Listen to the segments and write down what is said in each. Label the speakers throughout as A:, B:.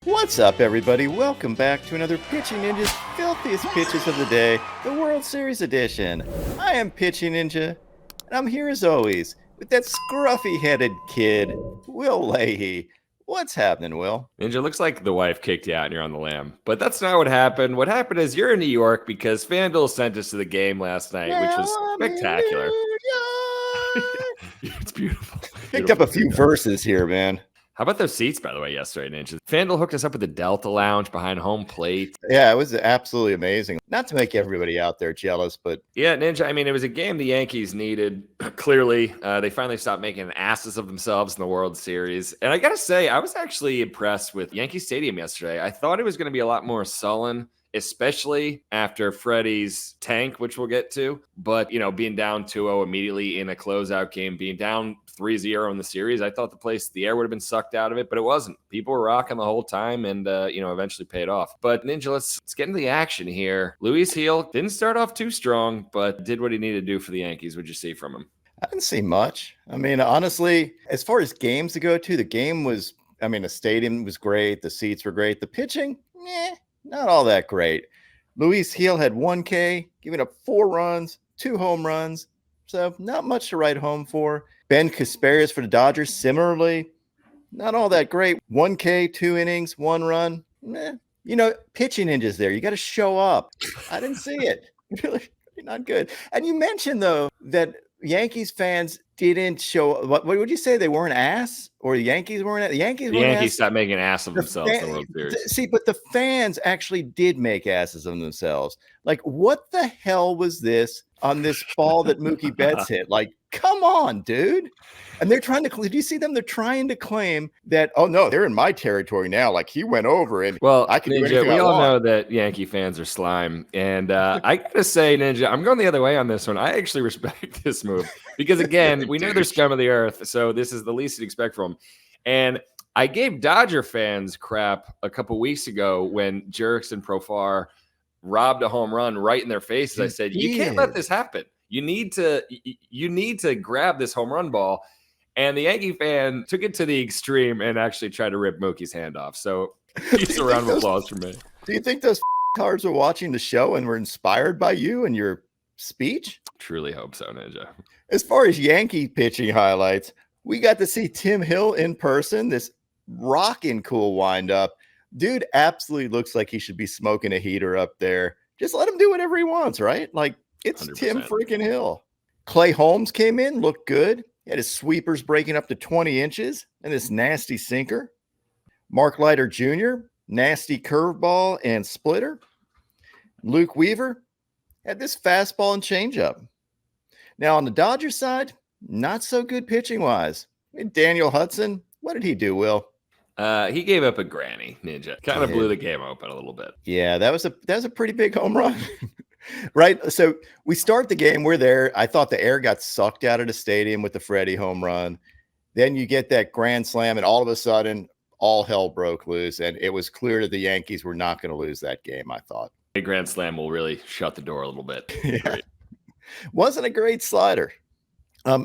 A: What's up, everybody? Welcome back to another Pitching Ninja's Filthiest Pitches of the Day, the World Series edition. I am Pitching Ninja, and I'm here as always with that scruffy-headed kid, Will Leahey. What's happening, Will?
B: Ninja, looks like the wife kicked you out and you're on the lam. But that's not what happened. What happened is you're in New York because FanDuel sent us to the game last night, which was spectacular. It's beautiful.
A: Picked up a few verses here, man.
B: How about those seats, by the way, yesterday, Ninja? FanDuel hooked us up with the Delta Lounge behind home plate.
A: Yeah, it was absolutely amazing. Not to make everybody out there jealous, but...
B: Yeah, Ninja, I mean, it was a game the Yankees needed, clearly. They finally stopped making asses of themselves in the World Series. And I got to say, I was actually impressed with Yankee Stadium yesterday. I thought it was going to be a lot more sullen, especially after Freddie's tank, which we'll get to. But, being down 2-0 immediately in a closeout game, being down 3-0 in the series, I thought the air would have been sucked out of it, but it wasn't. People were rocking the whole time and, eventually paid off. But Ninja, let's get into the action here. Leahey didn't start off too strong, but did what he needed to do for the Yankees. What'd you see from him?
A: I didn't see much. I mean, honestly, as far as games to go to, the game was, the stadium was great. The seats were great. The pitching, not all that great. Leahey had 1K, giving up 4 runs, 2 home runs. So not much to write home for. Ben Casparius for the Dodgers, similarly, not all that great. 1K, 2 innings, 1 run. Pitching Ninjas there. You got to show up. I didn't see it. Really not good. And you mentioned, though, that Yankees fans didn't show. What would you say? They weren't ass? Or the Yankees weren't? The
B: Yankees stopped making an ass of themselves in the World Series.
A: See, but the fans actually did make asses of themselves. Like, what the hell was this on this ball that Mookie Betts hit? Like, come on, dude. And they're trying to, did you see them? They're trying to claim that, oh, no, they're in my territory now. Like, he went over and I can do anything
B: we all
A: know
B: that Yankee fans are slime. And I got to say, Ninja, I'm going the other way on this one. I actually respect this move because, again, we know they're scum of the earth. So this is the least you'd expect from them. And I gave Dodger fans crap a couple weeks ago when Jerks and Profar robbed a home run right in their faces. I said, you can't let this happen. You need to grab this home run ball. And the Yankee fan took it to the extreme and actually tried to rip Mookie's hand off. So he's a round of applause for me.
A: Do you think those cards were watching the show and were inspired by you and your speech?
B: Truly hope so, Ninja.
A: As far as Yankee pitching highlights, we got to see Tim Hill in person, this rocking cool windup. Dude absolutely looks like he should be smoking a heater up there. Just let him do whatever he wants, right? Like, it's 100%. Tim freaking Hill. Clay Holmes came in, looked good. He had his sweepers breaking up to 20 inches and this nasty sinker. Mark Leiter Jr., nasty curveball and splitter. Luke Weaver had this fastball and changeup. Now, on the Dodgers side, not so good pitching-wise. Daniel Hudson, what did he do, Will?
B: He gave up a granny, Ninja. Kind of blew the game open a little bit.
A: Yeah, that was a pretty big home run. Right? So we start the game. We're there. I thought the air got sucked out of the stadium with the Freddie home run. Then you get that grand slam, and all of a sudden, all hell broke loose. And it was clear that the Yankees were not going to lose that game, I thought.
B: A grand slam will really shut the door a little bit.
A: Yeah. Wasn't a great slider.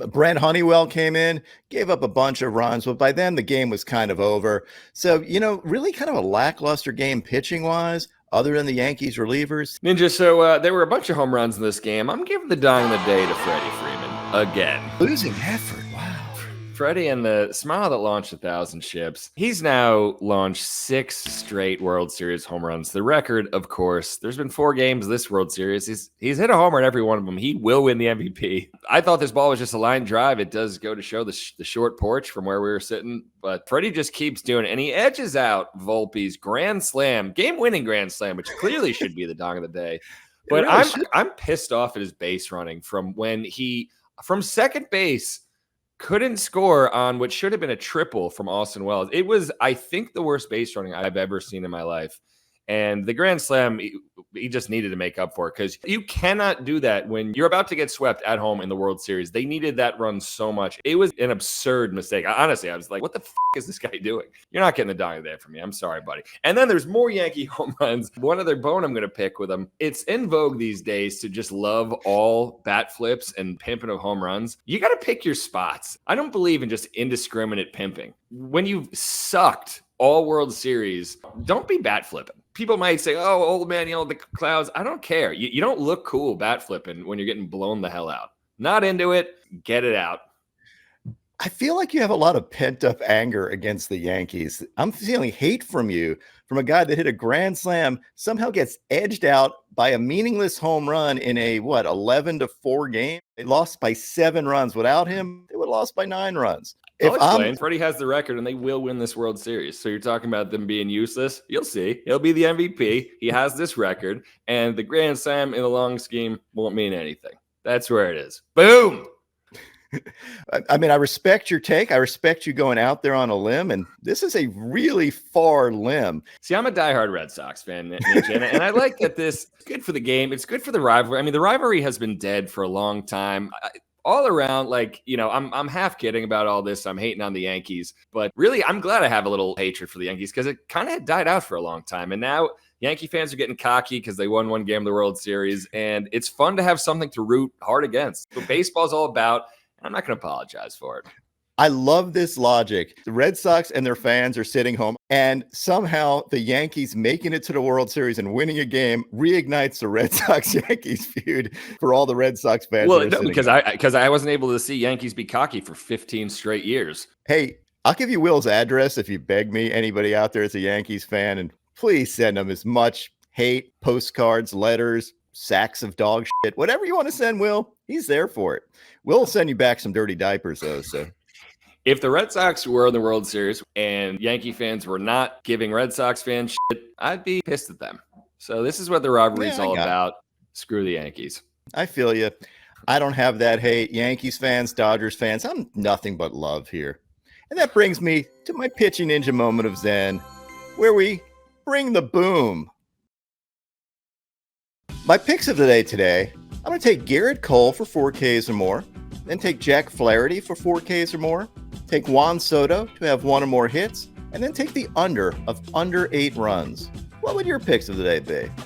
A: Brent Honeywell came in, gave up a bunch of runs, but by then the game was kind of over. So, really kind of a lackluster game pitching-wise, other than the Yankees relievers.
B: Ninja, so there were a bunch of home runs in this game. I'm giving the dong of the day to Freddie Freeman again.
A: Losing effort, wow.
B: Freddie and the smile that launched 1,000 ships. He's now launched 6 straight World Series home runs. The record, of course, there's been 4 games this World Series. He's hit a homer in every one of them. He will win the MVP. I thought this ball was just a line drive. It does go to show the short porch from where we were sitting. But Freddie just keeps doing it. And he edges out Volpe's grand slam, game-winning grand slam, which clearly should be the dong of the day. But really I'm pissed off at his base running from when he, from second base, couldn't score on what should have been a triple from Austin Wells. It was, I think, the worst base running I've ever seen in my life. And the grand slam, he just needed to make up for it because you cannot do that when you're about to get swept at home in the World Series. They needed that run so much. It was an absurd mistake. Honestly, I was like, what the is this guy doing? You're not getting the dong of the day from me. I'm sorry, buddy. And then there's more Yankee home runs. One other bone I'm going to pick with him. It's in vogue these days to just love all bat flips and pimping of home runs. You got to pick your spots. I don't believe in just indiscriminate pimping. When you've sucked all World Series, don't be bat flipping. People might say, oh, old man, the clouds. I don't care. You don't look cool bat flipping when you're getting blown the hell out. Not into it. Get it out.
A: I feel like you have a lot of pent-up anger against the Yankees. I'm feeling hate from you, from a guy that hit a grand slam, somehow gets edged out by a meaningless home run in a, 11-4 game? They lost by 7 runs. Without him, they would have lost by 9 runs.
B: I'll explain. Freddie has the record, and they will win this World Series. So you're talking about them being useless? You'll see. He'll be the MVP. He has this record, and the grand slam in the long scheme won't mean anything. That's where it is. Boom!
A: I mean, I respect your take. I respect you going out there on a limb, and this is a really far limb.
B: See, I'm a diehard Red Sox fan, Mitch, and I like that this is good for the game. It's good for the rivalry. I mean, the rivalry has been dead for a long time. All around, I'm half kidding about all this. I'm hating on the Yankees, but really, I'm glad I have a little hatred for the Yankees because it kind of had died out for a long time, and now Yankee fans are getting cocky because they won one game of the World Series, and it's fun to have something to root hard against. What baseball's all about. I'm not going to apologize for it.
A: I love this logic. The Red Sox and their fans are sitting home, and somehow the Yankees making it to the World Series and winning a game reignites the Red Sox-Yankees feud for all the Red Sox fans.
B: Well, no, because I wasn't able to see Yankees be cocky for 15 straight years.
A: Hey, I'll give you Will's address if you beg me. Anybody out there is a Yankees fan, and please send him as much hate, postcards, letters, sacks of dog shit, whatever you want to send Will, he's there for it. We'll send you back some dirty diapers, though. So,
B: if the Red Sox were in the World Series and Yankee fans were not giving Red Sox fans shit, I'd be pissed at them. So this is what the rivalry is all about. Screw the Yankees.
A: I feel you. I don't have that hate. Yankees fans, Dodgers fans, I'm nothing but love here. And that brings me to my pitching ninja moment of Zen, where we bring the boom. My picks of the day today, I'm going to take Garrett Cole for 4 Ks or more, then take Jack Flaherty for 4 Ks or more, take Juan Soto to have 1 or more hits, and then take the under of under 8 runs. What would your picks of the day be?